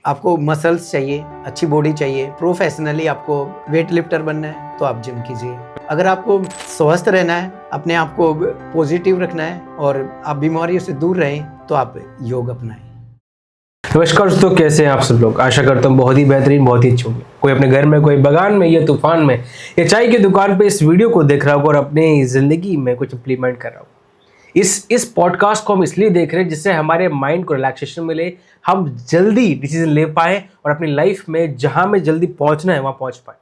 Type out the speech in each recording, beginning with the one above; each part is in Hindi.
आपको मसल्स चाहिए, अच्छी बॉडी चाहिए, प्रोफेशनली आपको वेट लिफ्टर बनना है तो आप जिम कीजिए। अगर आपको स्वस्थ रहना है, अपने आप को पॉजिटिव रखना है और आप बीमारियों से दूर रहें तो आप योग अपनाएं। नमस्कार दोस्तों, कैसे हैं आप सब लोग। आशा करता हूँ बहुत ही बेहतरीन, बहुत ही अच्छे होंगे। कोई अपने घर में, कोई बगान में या तूफान में या चाय की दुकान पे इस वीडियो को देख रहा होगा और अपनी जिंदगी में कुछ इंप्लीमेंट कर रहा होगा। इस पॉडकास्ट को हम इसलिए देख रहे हैं जिससे हमारे माइंड को रिलैक्सेशन मिले, हम जल्दी डिसीजन ले पाए और अपनी लाइफ में जहां में जल्दी पहुंचना है वहां पहुंच पाए।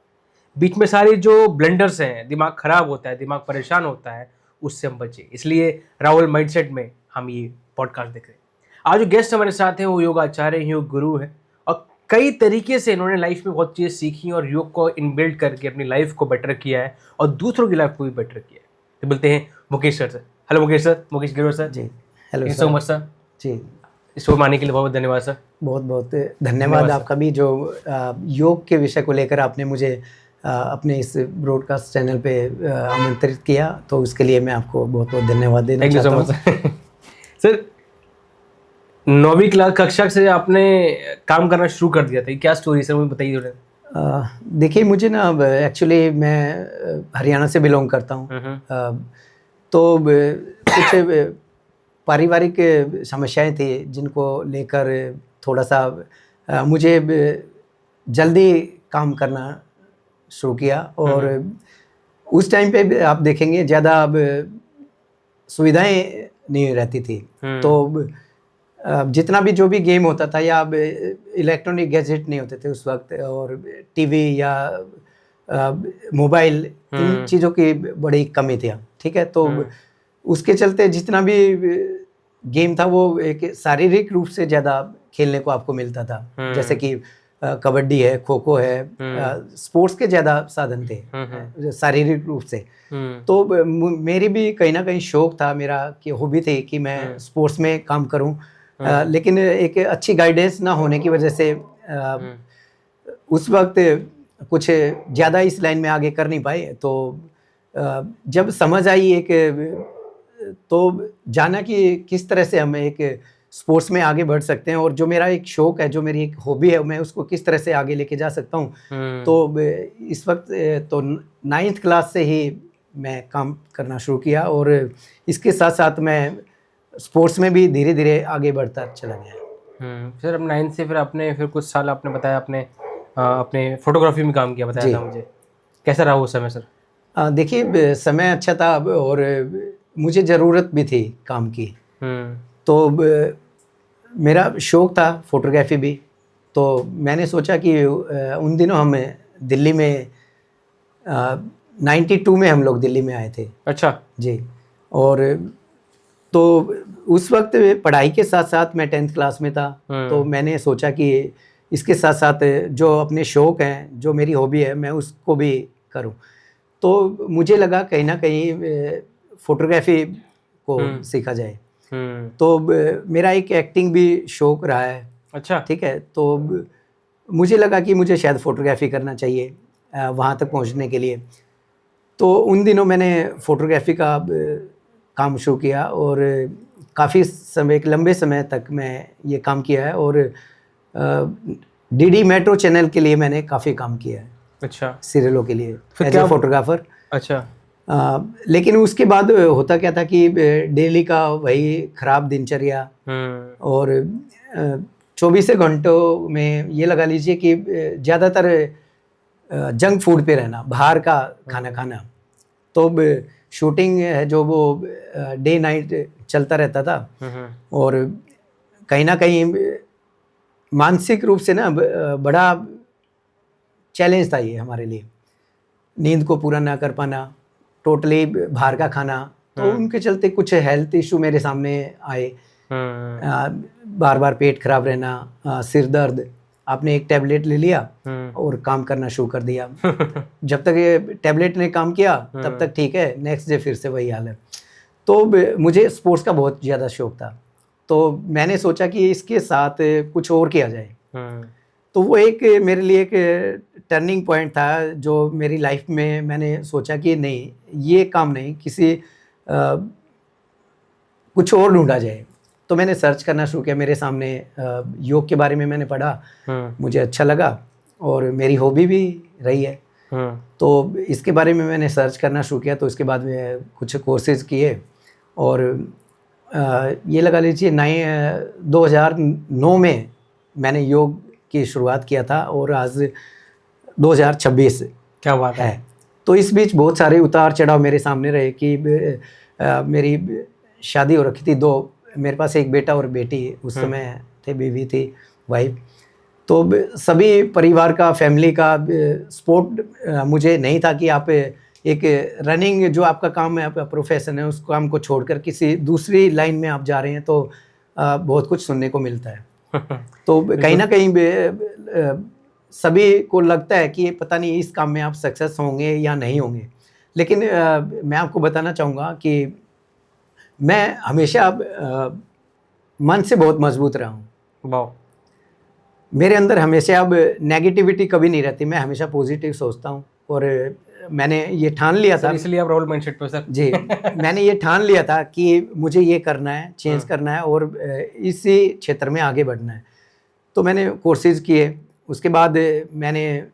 बीच में सारी जो ब्लंडर्स हैं, दिमाग खराब होता है, दिमाग परेशान होता है, उससे हम बचे। इसलिए राहुल माइंडसेट में हम ये पॉडकास्ट देख रहे हैं। आज जो गेस्ट हमारे साथ हैं वो योग आचार्य, योग गुरु है और कई तरीके से इन्होंने लाइफ में बहुत चीज़ें सीखी और योग को इनबिल्ड करके अपनी लाइफ को बेटर किया है और दूसरों की लाइफ को भी बेटर किया है। तो बोलते हैं मुकेश सर से। Hello Mukesh sir, Mukesh Giror sir ji, hello so much sir. जी, इस शो में आने के लिए बहुत बहुत धन्यवाद सर। बहुत बहुत धन्यवाद आपका भी, जो योग के विषय को लेकर आपने मुझे अपने इस ब्रॉडकास्ट चैनल पे आमंत्रित किया, तो उसके लिए मैं आपको बहुत बहुत धन्यवाद देना चाहता हूँ। Thank you so much sir. 9वीं क्लास कक्षा से आपने काम करना शुरू कर दिया था, क्या स्टोरी सर, मुझे बताइए थोड़ा। देखिए, मुझे ना एक्चुअली मैं हरियाणा से बिलोंग करता हूँ। तो कुछ पारिवारिक समस्याएं थी जिनको लेकर थोड़ा सा मुझे जल्दी काम करना शुरू किया। और उस टाइम पे आप देखेंगे ज़्यादा सुविधाएं नहीं रहती थी। तो जितना भी जो भी गेम होता था या इलेक्ट्रॉनिक गैजेट नहीं होते थे उस वक्त, और टीवी या मोबाइल, इन चीज़ों की बड़ी कमी थी। ठीक है, तो उसके चलते जितना भी गेम था वो एक शारीरिक रूप से ज़्यादा खेलने को आपको मिलता था। जैसे कि कबड्डी है, खो खो है, स्पोर्ट्स के ज़्यादा साधन थे शारीरिक रूप से। तो मेरी भी कहीं ना कहीं शौक था, मेरा कि हॉबी थी कि मैं स्पोर्ट्स में काम करूं। लेकिन एक अच्छी गाइडेंस ना होने की वजह से उस वक्त कुछ ज़्यादा इस लाइन में आगे कर नहीं पाए। तो जब समझ आई तो जाना कि किस तरह से हम एक स्पोर्ट्स में आगे बढ़ सकते हैं, और जो मेरा एक शौक है, जो मेरी एक हॉबी है, मैं उसको किस तरह से आगे लेके जा सकता हूँ। तो इस वक्त तो 9th क्लास से ही मैं काम करना शुरू किया, और इसके साथ साथ मैं स्पोर्ट्स में भी धीरे धीरे आगे बढ़ता चला गया। सर अब 9th से फिर आपने कुछ साल आपने बताया आपने अपने फोटोग्राफी में काम किया, बताया था मुझे। कैसा रहा वो समय सर? देखिए, समय अच्छा था और मुझे ज़रूरत भी थी काम की। तो मेरा शौक था फोटोग्राफी भी। तो मैंने सोचा कि उन दिनों हम दिल्ली में 92 में हम लोग दिल्ली में आए थे। अच्छा जी। और तो उस वक्त पढ़ाई के साथ साथ मैं 10th क्लास में था। तो मैंने सोचा कि इसके साथ साथ जो अपने शौक हैं, जो मेरी हॉबी है, मैं उसको भी करूं। तो मुझे लगा कहीं ना कहीं फोटोग्राफी को सीखा जाए। तो मेरा एक एक्टिंग भी शौक रहा है। अच्छा, ठीक है। तो मुझे लगा कि मुझे शायद फोटोग्राफी करना चाहिए वहाँ तक पहुँचने के लिए। तो उन दिनों मैंने फोटोग्राफी का काम शुरू किया और काफ़ी समय, एक लंबे समय तक मैं ये काम किया है। और डीडी मेट्रो चैनल के लिए मैंने काफ़ी काम किया है। अच्छा, सीरियलों के लिए एज ए फोटोग्राफर। अच्छा। लेकिन उसके बाद होता क्या था कि डेली का वही खराब दिनचर्या, और 24 घंटों में ये लगा लीजिए कि ज़्यादातर जंक फूड पे रहना, बाहर का खाना खाना। तो शूटिंग है जो वो डे नाइट चलता रहता था, और कहीं ना कहीं मानसिक रूप से ना बड़ा चैलेंज था ये हमारे लिए। नींद को पूरा ना कर पाना, टोटली बाहर का खाना। तो उनके चलते कुछ हेल्थ इशू मेरे सामने आए। बार बार पेट खराब रहना, सिर दर्द। आपने एक टैबलेट ले लिया और काम करना शुरू कर दिया। जब तक ये टैबलेट ने काम किया तब तक ठीक है, नेक्स्ट डे फिर से वही हाल है। तो मुझे स्पोर्ट्स का बहुत ज़्यादा शौक था। तो मैंने सोचा कि इसके साथ कुछ और किया जाए। तो वो एक मेरे लिए एक टर्निंग पॉइंट था जो मेरी लाइफ में मैंने सोचा कि नहीं, ये काम नहीं, किसी कुछ और ढूंढा जाए। तो मैंने सर्च करना शुरू किया, मेरे सामने योग के बारे में मैंने पढ़ा, मुझे अच्छा लगा और मेरी हॉबी भी रही है। तो इसके बारे में मैंने सर्च करना शुरू किया, तो इसके बाद में कुछ कोर्सेज किए और ये लगा लीजिए 2009 में मैंने योग की शुरुआत किया था और आज 2026 क्या बात है। तो इस बीच बहुत सारे उतार चढ़ाव मेरे सामने रहे कि मेरी शादी हो रखी थी, 2 मेरे पास एक बेटा और बेटी उस समय थे, बीवी थी, वाइफ। तो सभी परिवार का, फैमिली का सपोर्ट मुझे नहीं था कि आप एक रनिंग जो आपका काम है, आपका प्रोफेशन है, उस काम को छोड़कर किसी दूसरी लाइन में आप जा रहे हैं तो बहुत कुछ सुनने को मिलता है। तो कहीं ना कहीं सभी को लगता है कि पता नहीं इस काम में आप सक्सेस होंगे या नहीं होंगे, लेकिन मैं आपको बताना चाहूँगा कि मैं हमेशा मन से बहुत मजबूत रहा हूँ। वाह। मेरे अंदर हमेशा अब नेगेटिविटी कभी नहीं रहती, मैं हमेशा पॉजिटिव सोचता हूँ और मैंने ये ठान लिया था, इसलिए आप रोल माइंडसेट पे सर। जी मैंने ये ठान लिया था कि मुझे ये करना है, चेंज करना है और इसी क्षेत्र में आगे बढ़ना है। तो मैंने कोर्सेज किए, उसके बाद मैंने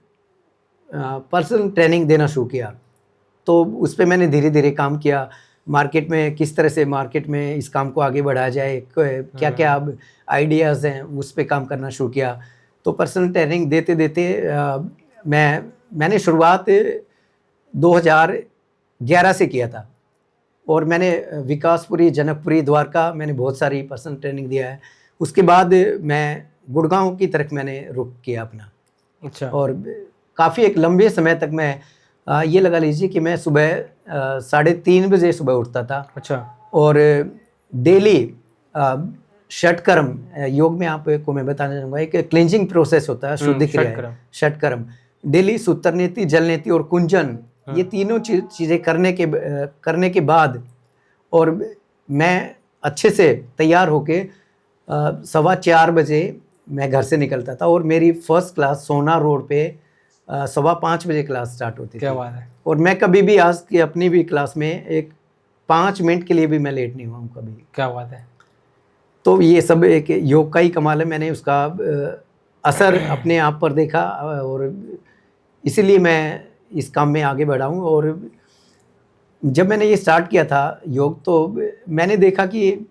पर्सनल ट्रेनिंग देना शुरू किया। तो उस पर मैंने धीरे धीरे काम किया, मार्केट में किस तरह से मार्केट में इस काम को आगे बढ़ाया जाए, क्या क्या अब आइडियाज़ हैं, उस पर काम करना शुरू किया। तो पर्सनल ट्रेनिंग देते देते मैंने शुरुआत 2011 से किया था और मैंने विकासपुरी, जनकपुरी, द्वारका मैंने बहुत सारी पर्सनल ट्रेनिंग दिया है। उसके बाद मैं गुड़गांव की तरफ मैंने रुख किया अपना। अच्छा। और काफ़ी एक लंबे समय तक मैं ये लगा लीजिए कि मैं सुबह 3:30 बजे सुबह उठता था। अच्छा। और डेली षटकर्म, योग में आपको मैं बताना चाहूँगा, एक क्लींजिंग प्रोसेस होता है, शुद्धि क्रिया, षटकर्म, डेली सूत्र नीति, जल नीति और कुंजन, ये तीनों चीज़ें करने के बाद और मैं अच्छे से तैयार होके 4:15 बजे मैं घर से निकलता था और मेरी फर्स्ट क्लास सोना रोड पे 5:15 बजे क्लास स्टार्ट होती थी। क्या बात है। और मैं कभी भी आज की अपनी भी क्लास में एक 5 मिनट के लिए भी मैं लेट नहीं हुआ हूँ कभी। क्या बात है। तो ये सब एक योग का ही कमाल है, मैंने उसका असर अपने आप पर देखा और इसीलिए मैं इस काम में आगे बढ़ा हूँ। और जब मैंने ये स्टार्ट किया था योग, तो मैंने देखा कि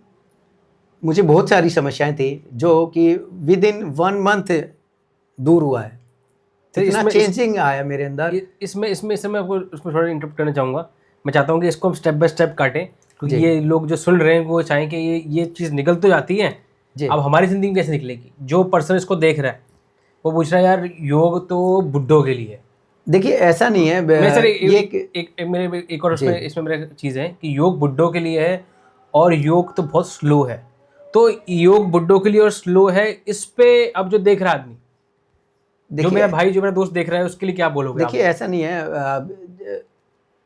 मुझे बहुत सारी समस्याएं थी जो कि विद इन 1 मंथ दूर हुआ है। तो इतना चेंजिंग आया मेरे अंदर। इसमें मैं आपको उसमें थोड़ा इंटरप्ट करना चाहूँगा। मैं चाहता हूँ कि इसको हम स्टेप बाय स्टेप काटें, क्योंकि ये लोग जो सुन रहे हैं वो चाहें कि ये चीज़ निकल तो जाती है, अब हमारी ज़िंदगी कैसे निकलेगी। जो पर्सन इसको देख रहा है वो पूछ रहा है यार योग तो बुड्ढों के लिए। देखिए ऐसा नहीं है। मैं सर एक और इसमें मेरा चीज़ है कि योग बुड्ढों के लिए है और योग तो बहुत स्लो है। तो योग बुड्ढों के लिए और स्लो है, इस पे अब जो देख रहा आदमी, जो मेरा भाई, जो मेरा दोस्त देख रहा है, उसके लिए क्या बोलोगे? देखिए ऐसा नहीं है,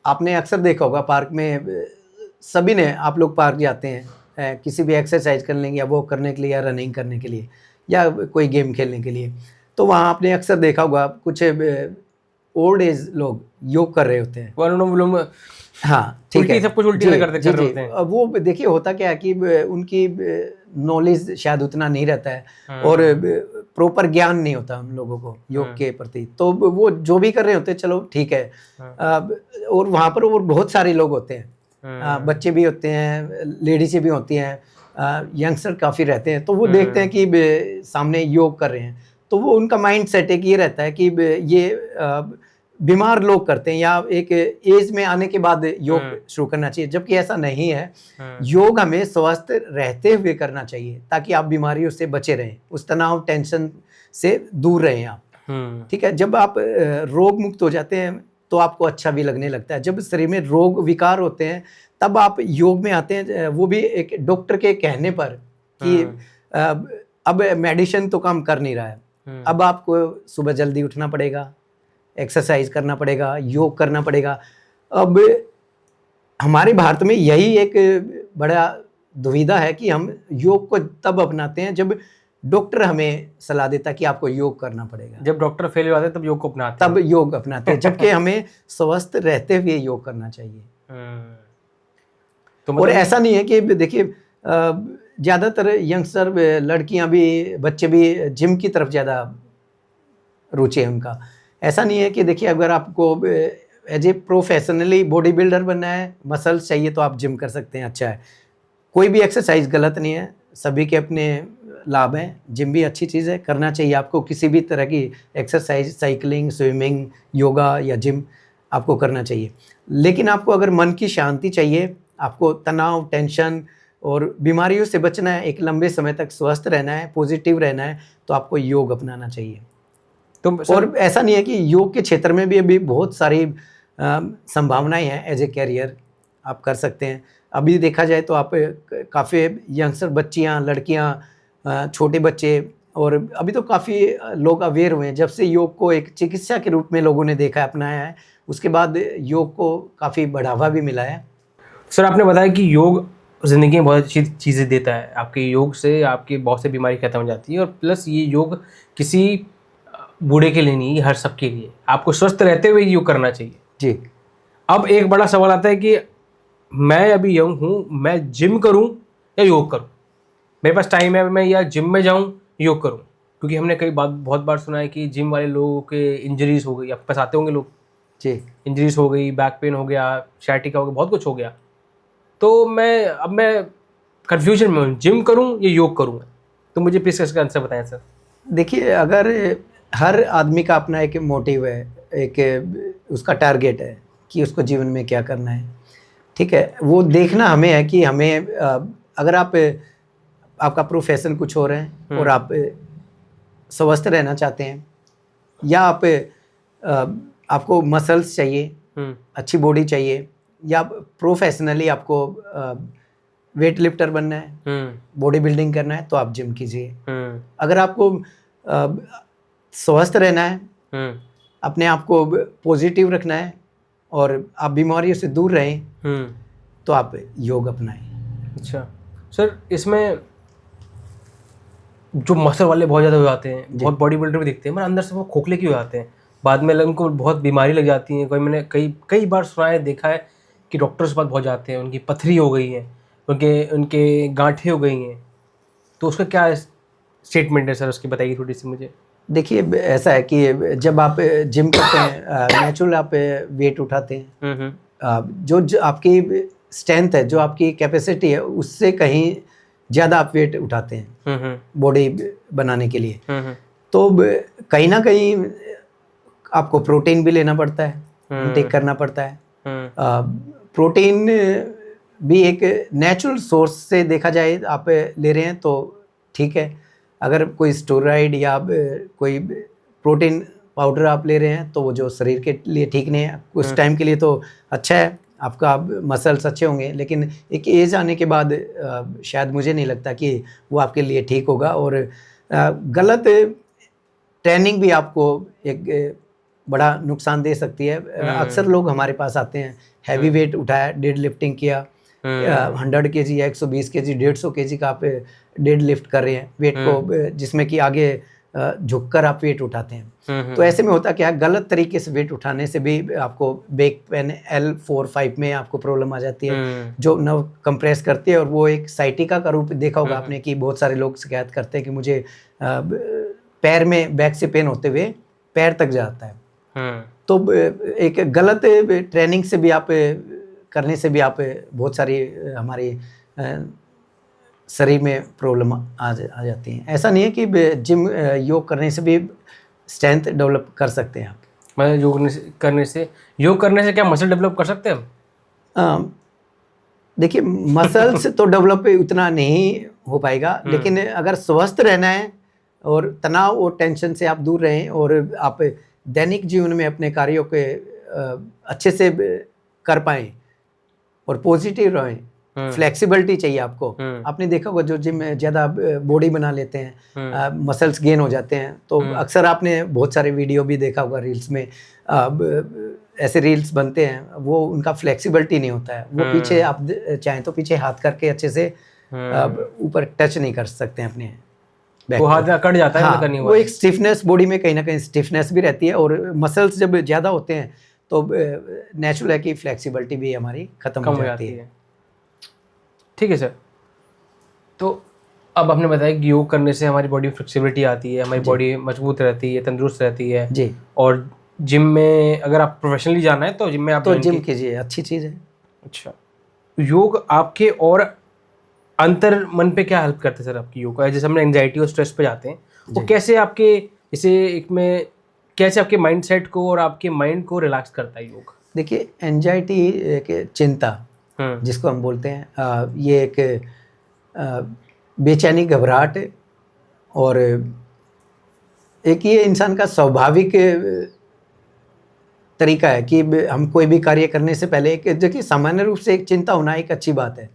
आपने अक्सर देखा होगा पार्क में, सभी ने, आप लोग पार्क जाते हैं किसी भी एक्सरसाइज करने के लिए या वॉक करने के लिए या रनिंग करने के लिए या कोई गेम खेलने के लिए, तो वहाँ आपने अक्सर देखा होगा कुछ ओल्ड एज लोग योग कर रहे होते हैं। हाँ ठीक है, सब कुछ उल्टी कर रहे होते हैं। वो देखिए होता क्या है कि उनकी नॉलेज शायद उतना नहीं रहता है और प्रॉपर ज्ञान नहीं होता उन लोगों को योग के प्रति, तो वो जो भी कर रहे होते हैं चलो ठीक है। और वहाँ पर और बहुत सारे लोग होते हैं, बच्चे भी होते हैं, लेडीज़ भी होती हैं, यंगस्टर काफ़ी रहते हैं, तो वो देखते हैं कि सामने योग कर रहे हैं, तो वो उनका माइंड सेट एक ये रहता है कि ये बीमार लोग करते हैं या एक एज में आने के बाद योग शुरू करना चाहिए, जबकि ऐसा नहीं है। योग हमें स्वस्थ रहते हुए करना चाहिए ताकि आप बीमारियों से बचे रहें, उस तनाव, टेंशन से दूर रहें आप। ठीक है, जब आप रोग मुक्त हो जाते हैं तो आपको अच्छा भी लगने लगता है। जब शरीर में रोग विकार होते हैं तब आप योग में आते हैं, वो भी एक डॉक्टर के कहने पर कि अब मेडिसिन तो काम कर नहीं रहा है, अब आपको सुबह जल्दी उठना पड़ेगा, एक्सरसाइज करना पड़ेगा, योग करना पड़ेगा। अब हमारे भारत में यही एक बड़ा दुविधा है कि हम योग को तब अपनाते हैं जब डॉक्टर हमें सलाह देता कि आपको योग करना पड़ेगा। जब डॉक्टर फेल हो जाते हैं तब योग को अपनाते हैं, तब योग अपनाते हैं, जबकि हमें स्वस्थ रहते हुए योग करना चाहिए। तो और ऐसा नहीं है कि देखिए ज़्यादातर यंगस्टर लड़कियां भी बच्चे भी जिम की तरफ ज़्यादा रुचि है उनका। ऐसा नहीं है कि देखिए अगर आपको as a professionally body builder बनना है, मसल्स चाहिए तो आप जिम कर सकते हैं, अच्छा है। कोई भी एक्सरसाइज गलत नहीं है, सभी के अपने लाभ हैं। जिम भी अच्छी चीज़ है, करना चाहिए आपको। किसी भी तरह की एक्सरसाइज, साइकिलिंग, स्विमिंग, योगा या जिम आपको करना चाहिए। लेकिन आपको अगर मन की शांति चाहिए, आपको तनाव, टेंशन और बीमारियों से बचना है, एक लंबे समय तक स्वस्थ रहना है, पॉजिटिव रहना है, तो आपको योग अपनाना चाहिए। तो और ऐसा नहीं है कि योग के क्षेत्र में भी अभी बहुत सारी संभावनाएं हैं, एज ए कैरियर आप कर सकते हैं। अभी देखा जाए तो आप काफ़ी यंगस्टर बच्चियां, लड़कियां, छोटे बच्चे, और अभी तो काफ़ी लोग अवेयर हुए हैं। जब से योग को एक चिकित्सा के रूप में लोगों ने देखा, अपनाया है, उसके बाद योग को काफ़ी बढ़ावा भी मिला है। सर आपने बताया कि योग ज़िंदगी में बहुत अच्छी चीज़ें देता है। आपके योग से आपकी बहुत सी बीमारी खत्म हो जाती है, और प्लस ये योग किसी बूढ़े के लिए नहीं, हर सबके लिए। आपको स्वस्थ रहते हुए योग करना चाहिए जी। अब एक बड़ा सवाल आता है कि मैं अभी यंग हूँ, मैं जिम करूँ या योग करूँ? मेरे पास टाइम है, मैं या जिम में जाऊँ, योग करूँ? क्योंकि हमने बहुत बार सुना है कि जिम वाले लोगों के इंजरीज हो गई। आपके पास आते होंगे लोग, जी। इंजरीज हो गई, बैक पेन हो गया, सciatica हो गया, बहुत कुछ हो गया। तो मैं कन्फ्यूजन में हूँ, जिम करूँ या योग करूँ? तो मुझे प्लीज़ इसका आंसर बताएं सर। देखिए, अगर हर आदमी का अपना एक मोटिव है, एक उसका टारगेट है कि उसको जीवन में क्या करना है, ठीक है। वो देखना हमें है कि हमें अगर आपका प्रोफेशन कुछ और है और आप स्वस्थ रहना चाहते हैं, या आपको मसल्स चाहिए, अच्छी बॉडी चाहिए, या प्रोफेशनली आपको वेट लिफ्टर बनना है, बॉडी बिल्डिंग करना है, तो आप जिम कीजिए। अगर आपको स्वस्थ रहना है, अपने आप को पॉजिटिव रखना है और आप बीमारियों से दूर रहें, तो आप योग अपनाएं। अच्छा सर, इसमें जो मसल वाले बहुत ज़्यादा हो जाते हैं, बहुत बॉडी बिल्डर भी दिखते हैं, मगर अंदर से वो खोखले क्यों हो जाते हैं? बाद में उनको बहुत बीमारी लग जाती है। मैंने कई बार सुना है, देखा है कि डॉक्टर्स के पास बहुत जाते हैं, उनकी पथरी हो गई है, उनके गांठें हो गई हैं। तो उसका क्या स्टेटमेंट है सर, उसकी बताइए थोड़ी सी मुझे। देखिए, ऐसा है कि जब आप जिम करते हैं, नेचुरल आप वेट उठाते हैं, जो आपकी स्ट्रेंथ है, जो आपकी कैपेसिटी है, उससे कहीं ज़्यादा आप वेट उठाते हैं बॉडी बनाने के लिए। तो कहीं ना कहीं आपको प्रोटीन भी लेना पड़ता है, इनटेक करना पड़ता है। प्रोटीन भी एक नेचुरल सोर्स से देखा जाए, आप ले रहे हैं तो ठीक है। अगर कोई स्टेरॉइड या कोई प्रोटीन पाउडर आप ले रहे हैं, तो वो जो शरीर के लिए ठीक नहीं है। कुछ टाइम के लिए तो अच्छा है, आपका मसल्स अच्छे होंगे, लेकिन एक एज आने के बाद शायद मुझे नहीं लगता कि वो आपके लिए ठीक होगा। और गलत ट्रेनिंग भी आपको एक बड़ा नुकसान दे सकती है। अक्सर लोग हमारे पास आते हैं, हैवी वेट उठाया, डेड लिफ्टिंग किया, 100 kg या 120 kg, 150 kg का आप डेड लिफ्ट कर रहे हैं वेट को, जिसमें कि आगे झुककर आप वेट उठाते हैं। तो ऐसे में होता क्या है, गलत तरीके से वेट उठाने से भी आपको बैक पेन L4-5 में आपको प्रॉब्लम आ जाती है, जो नर्व कंप्रेस करती है। और वो एक साइटिका का रूप देखा होगा आपने, कि बहुत सारे लोग शिकायत करते हैं कि मुझे पैर में बैक से पेन होते हुए पैर तक जाता है। तो एक गलत ट्रेनिंग से भी आप करने से भी आप बहुत सारी हमारी शरीर में प्रॉब्लम आ जाती हैं। ऐसा नहीं है कि जिम योग करने से भी स्ट्रेंथ डेवलप कर सकते हैं आप। मतलब योग करने से क्या मसल डेवलप कर सकते हैं हम? देखिए, मसल्स तो डेवलप उतना नहीं हो पाएगा, लेकिन अगर स्वस्थ रहना है और तनाव और टेंशन से आप दूर रहें, और आप दैनिक जीवन में अपने कार्यों के अच्छे से कर पाएँ और पॉजिटिव रहें, फ्लेक्सिबिलिटी चाहिए आपको। आपने देखा होगा जो जिम में ज़्यादा बॉडी बना लेते हैं, मसल्स गेन हो जाते हैं, तो अक्सर आपने बहुत सारे वीडियो भी देखा होगा, रील्स में ऐसे रील्स बनते हैं, वो उनका फ्लेक्सिबिलिटी नहीं होता है। वो पीछे आप चाहें तो पीछे हाथ करके अच्छे से ऊपर टच नहीं कर सकते हैं अपने वो हाथ कट जाता है। हाँ, वो एक स्टिफनेस बॉडी में कहीं ना कहीं स्टिफनेस भी रहती है, और मसल्स जब ज़्यादा होते हैं तो नेचुरल है कि फ्लेक्सिबिलिटी भी हमारी खत्म हो जाती है। ठीक है सर, तो अब आपने बताया कि योग करने से हमारी बॉडी में फ्लेक्सिबिलिटी आती है, हमारी बॉडी मजबूत रहती है, तंदुरुस्त रहती है जी। और जिम में अगर आप प्रोफेशनली जाना है तो जिम में आप तो join जिम कीजिए, अच्छी चीज़ है। अच्छा, योग आपके और अंतर मन पे क्या हेल्प करते हैं सर आपकी योग का? जैसे हमने एंजाइटी और स्ट्रेस पे जाते हैं, वो जी। कैसे आपके जैसे एक में कैसे आपके माइंडसेट को और आपके माइंड को रिलैक्स करता है योग? देखिए, एंजाइटी एक चिंता जिसको हम बोलते हैं, ये एक बेचैनी, घबराहट है, और एक ये इंसान का स्वाभाविक तरीका है कि हम कोई भी कार्य करने से पहले एक, देखिए, सामान्य रूप से एक चिंता होना एक अच्छी बात है।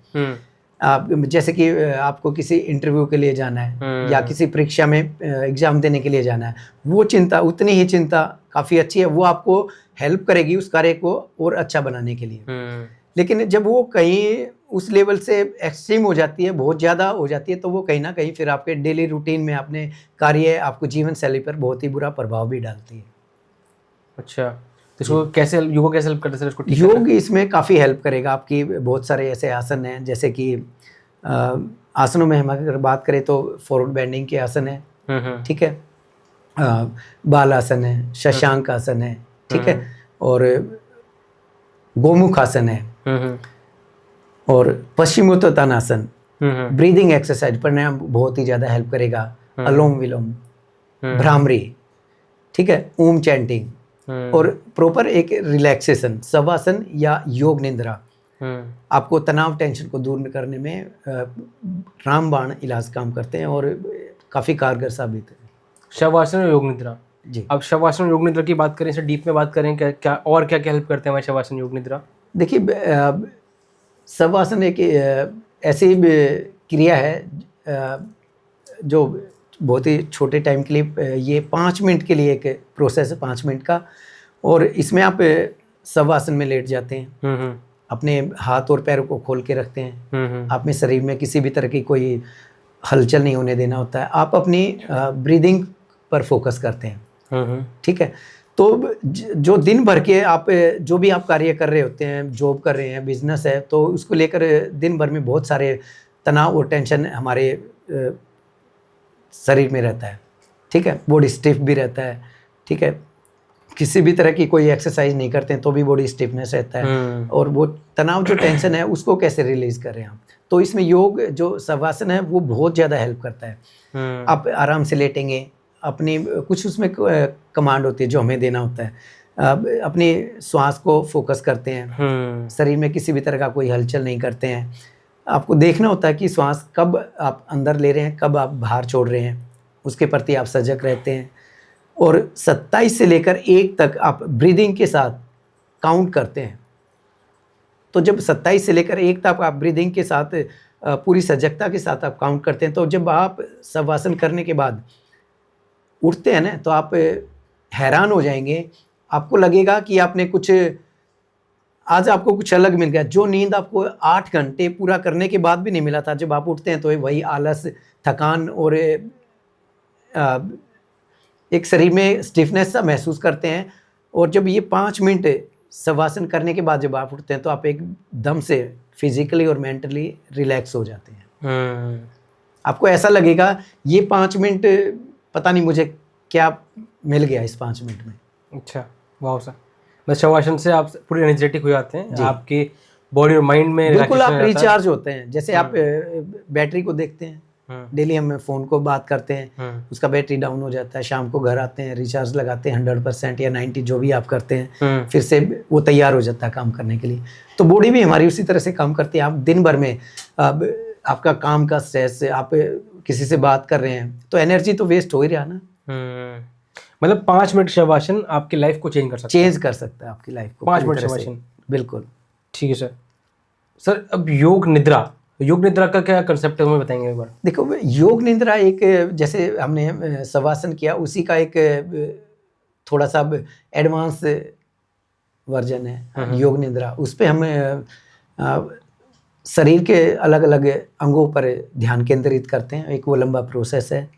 आप जैसे कि आपको किसी इंटरव्यू के लिए जाना है या किसी परीक्षा में एग्जाम देने के लिए जाना है, वो चिंता, उतनी ही चिंता काफ़ी अच्छी है, वो आपको हेल्प करेगी उस कार्य को और अच्छा बनाने के लिए। लेकिन जब वो कहीं उस लेवल से एक्सट्रीम हो जाती है, बहुत ज़्यादा हो जाती है, तो वो कहीं ना कहीं फिर आपके डेली रूटीन में, अपने कार्य, आपको जीवन शैली पर बहुत ही बुरा प्रभाव भी डालती है। अच्छा, तो इसको कैसे योग को कैसे हेल्प करते हैं सर इसको ठीक योग इसमें काफ़ी हेल्प करेगा आपकी। बहुत सारे ऐसे आसन हैं, जैसे कि आसनों में हम अगर बात करें तो फॉरवर्ड बेंडिंग के आसन है, ठीक है, बाल आसन है, शशांक आसन है, ठीक है, और गोमुख आसन है, और पश्चिमोत्तानासन, ब्रीदिंग एक्सरसाइज, प्राणायाम बहुत ही ज़्यादा हेल्प करेगा, अलोम विलोम, भ्रामरी, ठीक है, ओम चैंटिंग, और प्रॉपर एक रिलैक्सेशन, शवासन या योग निद्रा आपको तनाव, टेंशन को दूर करने में रामबाण इलाज काम करते हैं और काफ़ी कारगर साबित है। शवासन और योग निद्रा जी। अब शवासन और योग निद्रा की बात करें, इसे डीप में बात करें, क्या क्या और क्या क्या हेल्प करते हैं हमारे शवासन योग निद्रा? देखिए, शवासन एक ऐसी क्रिया है जो बहुत ही छोटे टाइम के लिए, ये 5 मिनट के लिए एक प्रोसेस है, 5 मिनट का, और इसमें आप शवासन में लेट जाते हैं, अपने हाथ और पैरों को खोल के रखते हैं, आप में शरीर में किसी भी तरह की कोई हलचल नहीं होने देना होता है, आप अपनी ब्रीदिंग पर फोकस करते हैं, ठीक है। तो जो दिन भर के आप जो भी आप कार्य कर रहे होते हैं, जॉब कर रहे हैं, बिजनेस है, तो उसको लेकर दिन भर में बहुत सारे तनाव और टेंशन हमारे शरीर में रहता है, ठीक है, बॉडी स्टिफ भी रहता है, ठीक है, किसी भी तरह की कोई एक्सरसाइज नहीं करते हैं तो भी बॉडी स्टिफनेस रहता है, और वो तनाव, जो टेंशन है, उसको कैसे रिलीज करें आप, तो इसमें योग जो शवासन है वो बहुत ज़्यादा हेल्प करता है। आप आराम से लेटेंगे, अपनी कुछ उसमें कमांड होती है जो हमें देना होता है, अपनी श्वास को फोकस करते हैं, शरीर में किसी भी तरह का कोई हलचल नहीं करते हैं, आपको देखना होता है कि श्वास कब आप अंदर ले रहे हैं, कब आप बाहर छोड़ रहे हैं, उसके प्रति आप सजग रहते हैं, और 27 से लेकर 1 तक आप ब्रीदिंग के साथ काउंट करते हैं। तो जब 27 से लेकर 1 तक आप ब्रीदिंग के साथ पूरी सजगता के साथ आप काउंट करते हैं, तो जब आप शवासन करने के बाद उठते हैं ना, तो आप हैरान हो जाएंगे, आपको लगेगा कि आपने कुछ, आज आपको कुछ अलग मिल गया, जो नींद आपको 8 घंटे पूरा करने के बाद भी नहीं मिला था, जब आप उठते हैं तो वही आलस, थकान और एक शरीर में स्टिफनेस सा महसूस करते हैं। और जब ये 5 मिनट शवासन करने के बाद जब आप उठते हैं तो आप एकदम से फिजिकली और मेंटली रिलैक्स हो जाते हैं। आपको ऐसा लगेगा ये 5 मिनट पता नहीं मुझे क्या मिल गया इस 5 मिनट में। अच्छा, वाह सर, बस शवासन से आप पूरे एनर्जेटिक हो जाते हैं, आपके बॉडी और माइंड में बिल्कुल आप रिचार्ज होते हैं। जैसे आप बैटरी को देखते हैं, डेली हम फ़ोन को बात करते हैं, उसका बैटरी डाउन हो जाता है, शाम को घर आते हैं, रिचार्ज लगाते हैं 100% या 90 जो भी आप करते हैं, फिर से वो तैयार हो जाता है काम करने के लिए। तो बॉडी भी हमारी उसी तरह से काम करती है। आप दिन भर में आपका काम का स्ट्रेस, आप किसी से बात कर रहे हैं तो एनर्जी तो वेस्ट हो ही रहा ना। मतलब 5 मिनट शवासन आपकी लाइफ को चेंज कर सकता है आपकी लाइफ को 5 मिनट शवासन। बिल्कुल ठीक है सर। सर अब योग निद्रा का क्या कंसेप्ट है, हमें बताएंगे एक बार? देखो, योग निद्रा एक, जैसे हमने शवासन किया उसी का एक थोड़ा सा एडवांस वर्जन है योग निद्रा। उस पे हम शरीर के अलग अलग अंगों पर ध्यान केंद्रित करते हैं, एक वो लंबा प्रोसेस है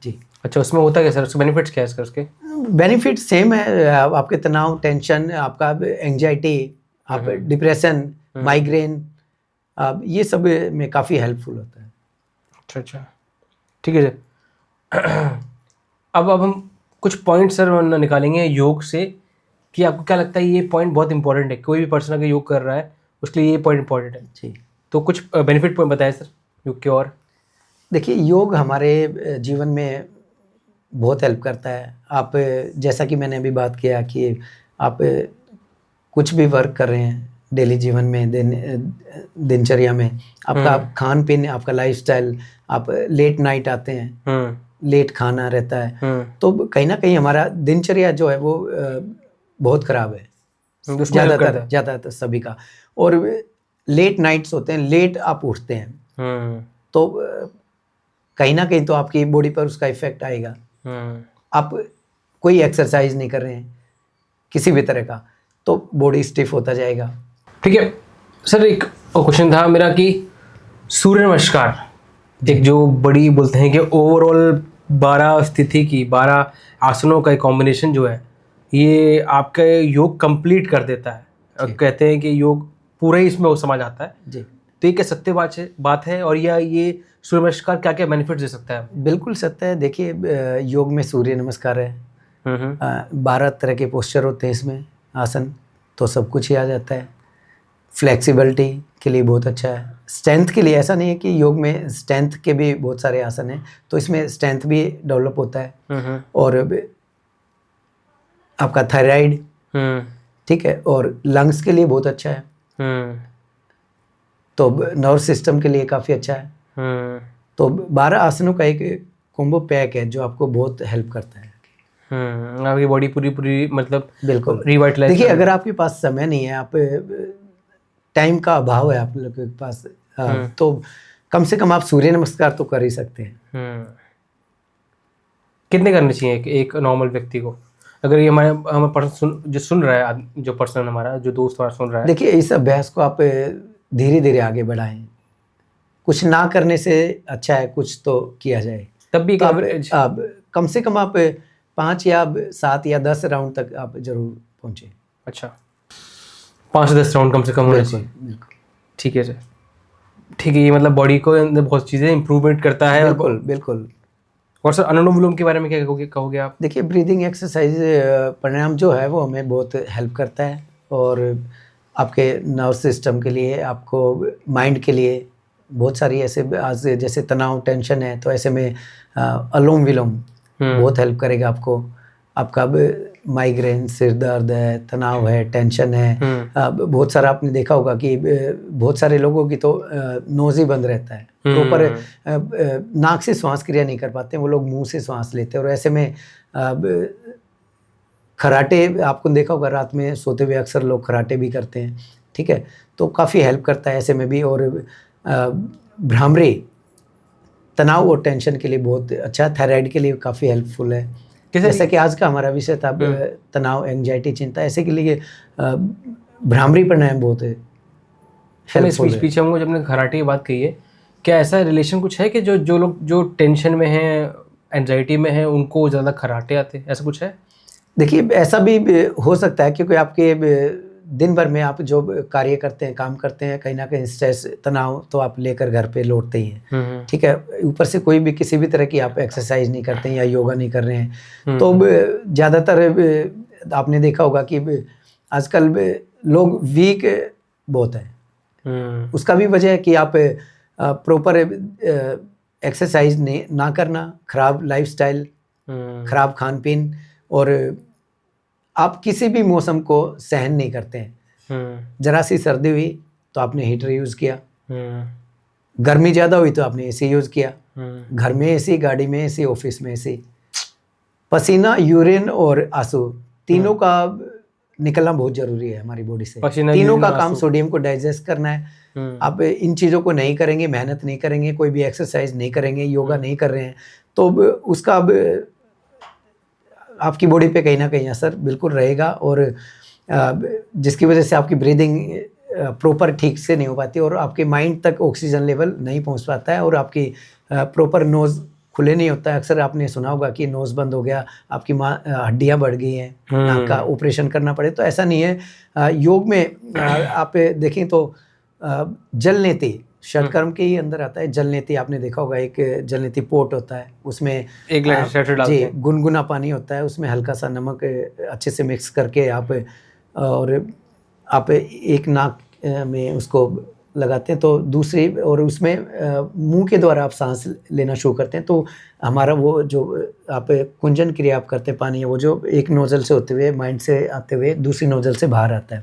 जी। अच्छा, उसमें होता क्या सर, उसके बेनिफिट्स क्या है सर? उसके बेनिफिट सेम है, आपके तनाव, टेंशन, आपका एंजाइटी, आप डिप्रेशन, माइग्रेन, ये सब में काफ़ी हेल्पफुल होता है। अच्छा अच्छा, ठीक है सर। अब हम कुछ पॉइंट सर निकालेंगे योग से कि आपको क्या लगता है ये पॉइंट बहुत इंपॉर्टेंट है, कोई भी पर्सन अगर योग कर रहा है उसके लिए ये पॉइंट इंपॉर्टेंट है। जी, तो कुछ बेनिफिट पॉइंट बताएं सर योग के। और देखिए योग हमारे जीवन में बहुत हेल्प करता है। आप जैसा कि मैंने अभी बात किया कि आप कुछ भी वर्क कर रहे हैं डेली जीवन में, दिनचर्या में, आपका खान पीन, आपका लाइफस्टाइल, आप लेट नाइट आते हैं, लेट खाना रहता है, तो कहीं ना कहीं हमारा दिनचर्या जो है वो बहुत ख़राब है, उसमें help करता है। ज़्यादातर सभी का। और लेट नाइट्स होते हैं, लेट आप उठते हैं, तो कहीं ना कहीं तो आपकी बॉडी पर उसका इफेक्ट आएगा। आप कोई एक्सरसाइज नहीं कर रहे हैं किसी भी तरह का, तो बॉडी स्टिफ होता जाएगा। ठीक है सर, एक और क्वेश्चन था मेरा कि सूर्य नमस्कार एक जो बड़ी बोलते हैं कि ओवरऑल 12 स्थिति की 12 आसनों का एक कॉम्बिनेशन जो है ये आपका योग कंप्लीट कर देता है। और कहते हैं कि योग पूरा ही इसमें समा जाता है जी, तो ये क्या सत्य बात है? और या ये सूर्य नमस्कार क्या क्या बेनिफिट दे सकता है? बिल्कुल सत्य है। देखिए योग में सूर्य नमस्कार है, 12 तरह के पोस्चर होते हैं इसमें, आसन, तो सब कुछ ही आ जाता है। फ्लेक्सिबिलिटी के लिए बहुत अच्छा है। स्ट्रेंथ के लिए, ऐसा नहीं है कि योग में स्ट्रेंथ के भी बहुत सारे आसन हैं, तो इसमें स्ट्रेंथ भी डेवलप होता है। और आपका थायराइड, ठीक है, और लंग्स के लिए बहुत अच्छा है, तो नर्व सिस्टम के लिए काफ़ी अच्छा है। तो 12 आसनों का एक कॉम्बो पैक है जो आपको बहुत हेल्प करता है। आपकी बॉडी पूरी मतलब बिल्कुल रिवाइटलाइज। देखिए अगर आपके पास समय नहीं है, आप टाइम का अभाव है आप लोगों के पास, तो कम से कम आप सूर्य नमस्कार तो कर ही सकते हैं। कितने करने चाहिए एक नॉर्मल व्यक्ति को? अगर ये हमारे पर्सन जो सुन रहा है, जो पर्सन हमारा जो दोस्त हमारा सुन रहा है, देखिए इस अभ्यास को आप धीरे धीरे आगे बढ़ाएं। कुछ ना करने से अच्छा है कुछ तो किया जाए। तब भी तो आप कम से कम आप 5 या 7 या 10 राउंड तक आप जरूर पहुंचे। अच्छा, 5 से 10 राउंड कम से कम होने चाहिए। बिल्कुल ठीक है सर, ठीक है। ये मतलब बॉडी को अंदर बहुत चीज़ें इंप्रूवमेंट करता है। बिल्कुल बिल्कुल। और सर अनुलोम विलोम के बारे में क्या कहोगे आप? देखिए ब्रीदिंग एक्सरसाइज प्राणायाम जो है वो हमें बहुत हेल्प करता है, और आपके नर्व सिस्टम के लिए, आपको माइंड के लिए बहुत सारी ऐसे, आज जैसे तनाव टेंशन है तो ऐसे में अनुलोम विलोम बहुत हेल्प करेगा आपको। आपका माइग्रेन, सिर दर्द है, तनाव है, टेंशन है, बहुत सारा आपने देखा होगा कि बहुत सारे लोगों की तो नोज ही बंद रहता है, प्रॉपर नाक से श्वास क्रिया नहीं कर पाते, वो लोग मुंह से श्वास लेते हैं। और ऐसे में खराटे, आपको देखा होगा रात में सोते हुए अक्सर लोग खराटे भी करते हैं, ठीक है, तो काफ़ी हेल्प करता है ऐसे में भी। और भ्रामरी तनाव और टेंशन के लिए बहुत अच्छा, थायराइड के लिए काफ़ी हेल्पफुल है। जैसा कि आज का हमारा विषय था तनाव, एंजाइटी, चिंता, ऐसे के लिए भ्रामरी प्राणायाम बहुत है हेल्पफुल है। पीछे हमको जब हमने खराटे की बात कही है, क्या ऐसा रिलेशन कुछ है कि जो लोग जो टेंशन में हैं, एंजाइटी में हैं, उनको ज़्यादा खराटे आते हैं, ऐसा कुछ है? देखिए ऐसा भी हो सकता है क्योंकि आपके दिन भर में आप जो कार्य करते हैं, काम करते हैं, कहीं ना कहीं स्ट्रेस, तनाव तो आप लेकर घर पे लौटते ही हैं, ठीक है। ऊपर से कोई भी किसी भी तरह की आप एक्सरसाइज नहीं करते हैं या योगा नहीं कर रहे हैं, तो ज़्यादातर आपने देखा होगा कि आजकल लोग वीक बहुत हैं। उसका भी वजह है कि आप प्रॉपर एक्सरसाइज ना करना, खराब लाइफस्टाइल, खराब खान पीन, और आप किसी भी मौसम को सहन नहीं करते हैं। जरा सी सर्दी हुई तो आपने हीटर यूज़ किया, गर्मी ज़्यादा हुई तो आपने एसी यूज़ किया, घर में एसी, गाड़ी में एसी, ऑफिस में एसी। पसीना, यूरिन और आंसू तीनों का निकलना बहुत ज़रूरी है हमारी बॉडी से। तीनों का काम सोडियम को डाइजेस्ट करना है। आप इन चीज़ों को नहीं करेंगे, मेहनत नहीं करेंगे, कोई भी एक्सरसाइज नहीं करेंगे, योगा नहीं कर रहे हैं, तो उसका आपकी बॉडी पे कहीं ना कहीं असर बिल्कुल रहेगा, और जिसकी वजह से आपकी ब्रीदिंग प्रॉपर ठीक से नहीं हो पाती, और आपके माइंड तक ऑक्सीजन लेवल नहीं पहुंच पाता है, और आपकी प्रॉपर नोज़ खुले नहीं होता है। अक्सर आपने सुना होगा कि नोज़ बंद हो गया, आपकी हड्डियां बढ़ गई हैं, नाक का ऑपरेशन करना पड़े, तो ऐसा नहीं है। योग में आप देखें तो जल नेति षटकर्म के ही अंदर आता है। जलनेति आपने देखा होगा, एक जलनेति पोट होता है, उसमें एक गिलास शटर डालते जी हैं। गुनगुना पानी होता है, उसमें हल्का सा नमक अच्छे से मिक्स करके आप एक नाक में उसको लगाते हैं, तो दूसरी और उसमें मुंह के द्वारा आप सांस लेना शुरू करते हैं, तो हमारा वो जो आप कुंजन क्रिया आप करते हैं पानी, वो जो एक नोजल से होते हुए माइंड से आते हुए दूसरी नोजल से बाहर आता है।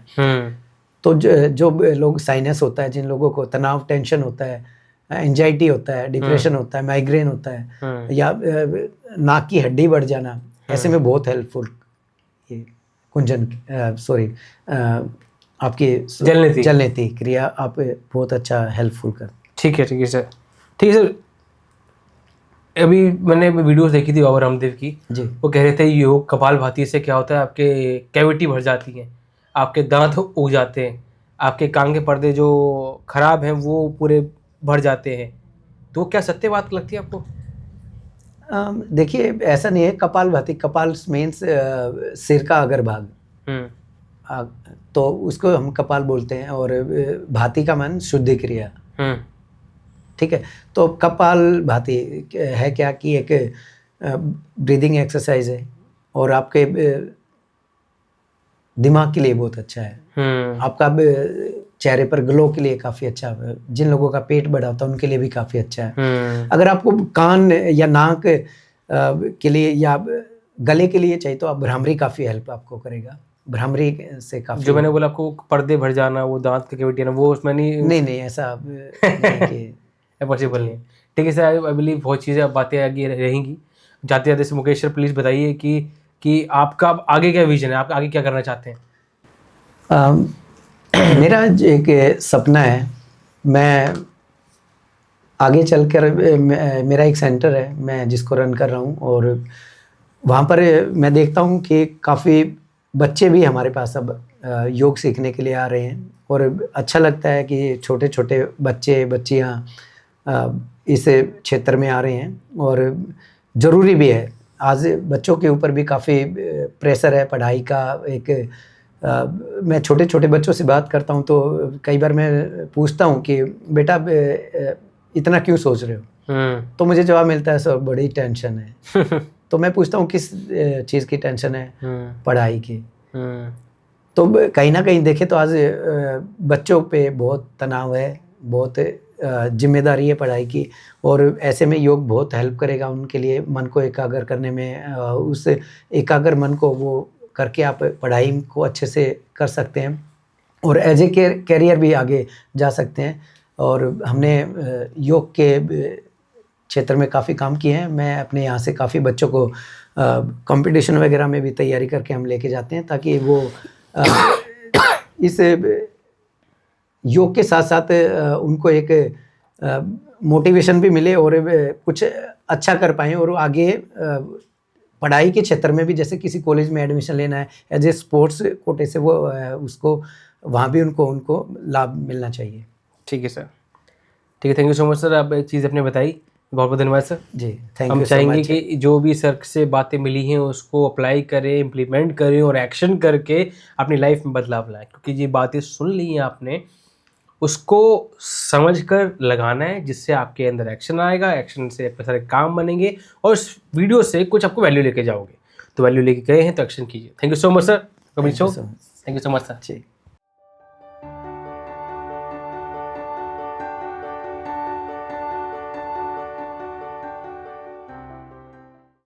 तो जो लोग साइनस होता है, जिन लोगों को तनाव, टेंशन होता है, एंजाइटी होता है, डिप्रेशन होता है, माइग्रेन होता है, या नाक की हड्डी बढ़ जाना, ऐसे में बहुत हेल्पफुल ये कुंजन आपकी जलनेति क्रिया आप बहुत अच्छा हेल्पफुल कर। ठीक है सर, ठीक है सर। अभी मैंने वीडियोस देखी थी बाबा रामदेव की जी, वो कह रहे थे योग कपालभाति से क्या होता है, आपके कैविटी भर जाती है, आपके दांत उग जाते हैं, आपके कान के पर्दे जो खराब हैं वो पूरे भर जाते हैं। तो क्या सत्य बात लगती है आपको? देखिए ऐसा नहीं है। कपालभाति, कपाल मीन्स सिर का अगर भाग, तो उसको हम कपाल बोलते हैं, और भाति का मान शुद्धि क्रिया। ठीक है, तो कपाल भाति है क्या कि एक ब्रीदिंग एक्सरसाइज है, और आपके दिमाग के लिए बहुत अच्छा है। आपका चेहरे पर ग्लो के लिए काफ़ी अच्छा है। जिन लोगों का पेट बड़ा होता है उनके लिए भी काफ़ी अच्छा है। अगर आपको कान या नाक के लिए या गले के लिए चाहिए तो आप भ्रामरी काफ़ी हेल्प आपको करेगा। भ्रामरी से काफ़ी, जो मैंने बोला आपको पर्दे भर जाना, वो दांत की कैविटी ना, वो उसमें नहीं ऐसा पॉसिबल नहीं। ठीक है सर, आई बिलीव बहुत चीज़ें बातें आगे रहेंगी। जाते जाते से मुकेश सर प्लीज़ बताइए कि आपका आगे क्या विजन है, आप आगे क्या करना चाहते हैं? मेरा एक सपना है, मैं आगे चलकर मेरा एक सेंटर है मैं जिसको रन कर रहा हूँ, और वहाँ पर मैं देखता हूँ कि काफ़ी बच्चे भी हमारे पास अब योग सीखने के लिए आ रहे हैं, और अच्छा लगता है कि छोटे छोटे बच्चे बच्चियाँ इस क्षेत्र में आ रहे हैं, और ज़रूरी भी है। आज बच्चों के ऊपर भी काफ़ी प्रेशर है पढ़ाई का। मैं छोटे छोटे बच्चों से बात करता हूँ तो कई बार मैं पूछता हूँ कि बेटा इतना क्यों सोच रहे हो, तो मुझे जवाब मिलता है सर बड़ी टेंशन है। तो मैं पूछता हूँ किस चीज़ की टेंशन है, पढ़ाई की। तो कहीं ना कहीं देखें तो आज बच्चों पे बहुत तनाव है, बहुत जिम्मेदारी है पढ़ाई की, और ऐसे में योग बहुत हेल्प करेगा उनके लिए मन को एकाग्र करने में। उस एकाग्र मन को वो करके आप पढ़ाई को अच्छे से कर सकते हैं, और एज ए कैरियर भी आगे जा सकते हैं। और हमने योग के क्षेत्र में काफ़ी काम किए हैं। मैं अपने यहाँ से काफ़ी बच्चों को कंपटीशन वगैरह में भी तैयारी करके हम लेके जाते हैं, ताकि वो इस योग के साथ साथ उनको एक मोटिवेशन भी मिले और कुछ अच्छा कर पाएँ, और आगे पढ़ाई के क्षेत्र में भी, जैसे किसी कॉलेज में एडमिशन लेना है एज ए स्पोर्ट्स कोटे से, वो उसको वहाँ भी उनको लाभ मिलना चाहिए। ठीक है सर, ठीक है, thank you so much sir. आप एक चीज़ आपने बताई, बहुत बहुत धन्यवाद सर। Ji thank you. हम चाहेंगे कि जो भी सर से बातें मिली हैं उसको अप्लाई करें, इम्प्लीमेंट करें और एक्शन करके अपनी लाइफ में बदलाव लाएं, क्योंकि ये बातें सुन ली हैं आपने, उसको समझकर लगाना है, जिससे आपके अंदर एक्शन आएगा, एक्शन से आपके सारे काम बनेंगे और इस वीडियो से कुछ आपको वैल्यू लेके जाओगे। तो वैल्यू लेके गए हैं तो एक्शन कीजिए। Thank you so much sir. Thank you so much sir.